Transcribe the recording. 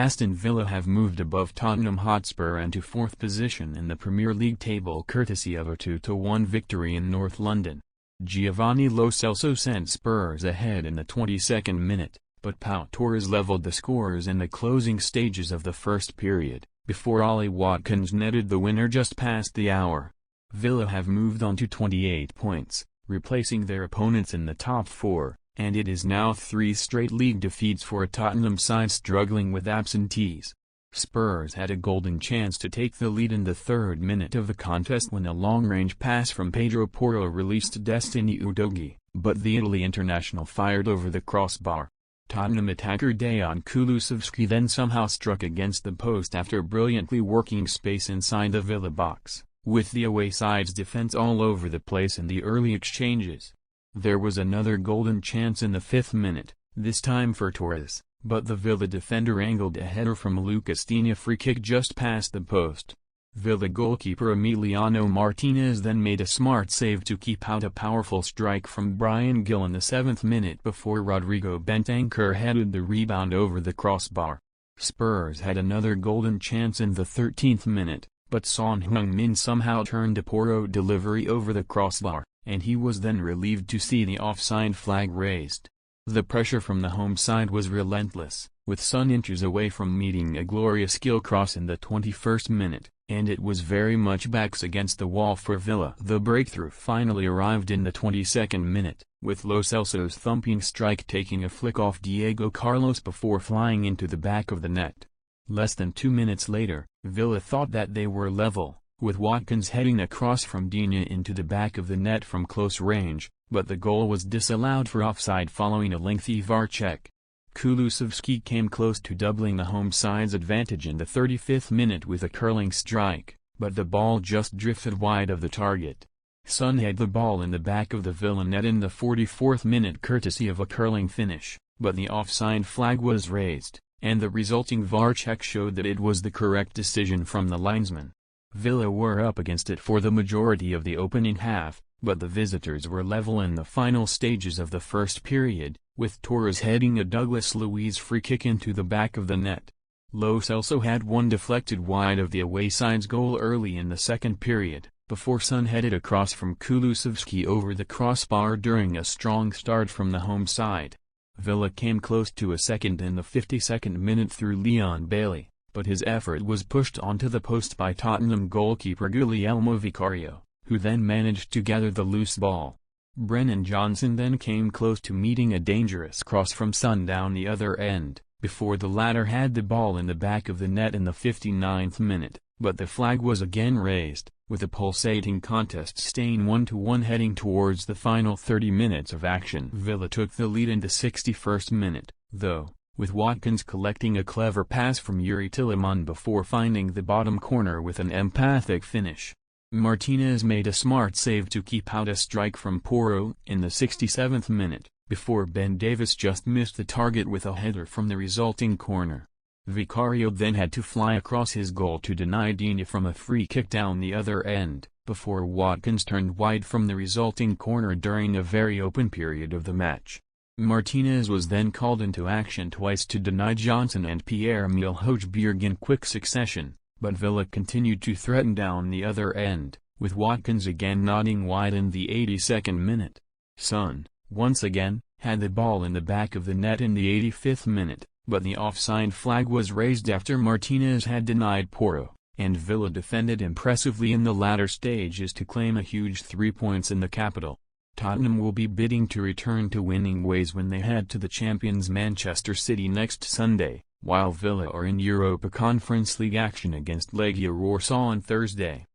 Aston Villa have moved above Tottenham Hotspur and to 4th position in the Premier League table courtesy of a 2-1 victory in North London. Giovani Lo Celso sent Spurs ahead in the 22nd minute, but Pau Torres levelled the scores in the closing stages of the first period, before Ollie Watkins netted the winner just past the hour. Villa have moved on to 28 points, replacing their opponents in the top 4, and it is now 3 straight league defeats for a Tottenham side struggling with absentees. Spurs had a golden chance to take the lead in the 3rd minute of the contest when a long-range pass from Pedro Porro released Destiny Udogie, but the Italy international fired over the crossbar. Tottenham attacker Dejan Kulusevski then somehow struck against the post after brilliantly working space inside the Villa box, with the away side's defense all over the place in the early exchanges. There was another golden chance in the 5th minute, this time for Torres, but the Villa defender angled a header from Lucas Digne free kick just past the post. Villa goalkeeper Emiliano Martinez then made a smart save to keep out a powerful strike from Bryan Gil in the 7th minute before Rodrigo Bentancur headed the rebound over the crossbar. Spurs had another golden chance in the 13th minute, but Son Heung-min somehow turned a Porro delivery over the crossbar, and he was then relieved to see the offside flag raised. The pressure from the home side was relentless, with Son inches away from meeting a glorious skill cross in the 21st minute, and it was very much backs against the wall for Villa. The breakthrough finally arrived in the 22nd minute, with Lo Celso's thumping strike taking a flick off Diego Carlos before flying into the back of the net. Less than 2 minutes later, Villa thought that they were level, with Watkins heading a cross from Digne into the back of the net from close range, but the goal was disallowed for offside following a lengthy VAR check. Kulusevski came close to doubling the home side's advantage in the 35th minute with a curling strike, but the ball just drifted wide of the target. Son had the ball in the back of the Villa net in the 44th minute courtesy of a curling finish, but the offside flag was raised, and the resulting VAR check showed that it was the correct decision from the linesman. Villa were up against it for the majority of the opening half, but the visitors were level in the final stages of the first period, with Torres heading a Douglas Luiz free kick into the back of the net. Lo Celso had one deflected wide of the away side's goal early in the 2nd period, before Son headed a cross from Kulusevski over the crossbar during a strong start from the home side. Villa came close to a second in the 52nd minute through Leon Bailey, but his effort was pushed onto the post by Tottenham goalkeeper Guglielmo Vicario, who then managed to gather the loose ball. Brennan Johnson then came close to meeting a dangerous cross from Son down the other end, before the latter had the ball in the back of the net in the 59th minute, but the flag was again raised, with a pulsating contest staying 1-1 heading towards the final 30 minutes of action. Villa took the lead in the 61st minute, though, with Watkins collecting a clever pass from Yuri Tielemans before finding the bottom corner with an emphatic finish. Martinez made a smart save to keep out a strike from Porro in the 67th minute, before Ben Davies just missed the target with a header from the resulting corner. Vicario then had to fly across his goal to deny Digne from a free kick down the other end, before Watkins turned wide from the resulting corner during a very open period of the match. Martinez was then called into action twice to deny Johnson and Pierre-Emile Højbjerg in quick succession, but Villa continued to threaten down the other end, with Watkins again nodding wide in the 82nd minute. Son, once again, had the ball in the back of the net in the 85th minute, but the offside flag was raised after Martinez had denied Porro, and Villa defended impressively in the latter stages to claim a huge 3 points in the capital. Tottenham will be bidding to return to winning ways when they head to the champions Manchester City next Sunday, while Villa are in Europa Conference League action against Legia Warsaw on Thursday.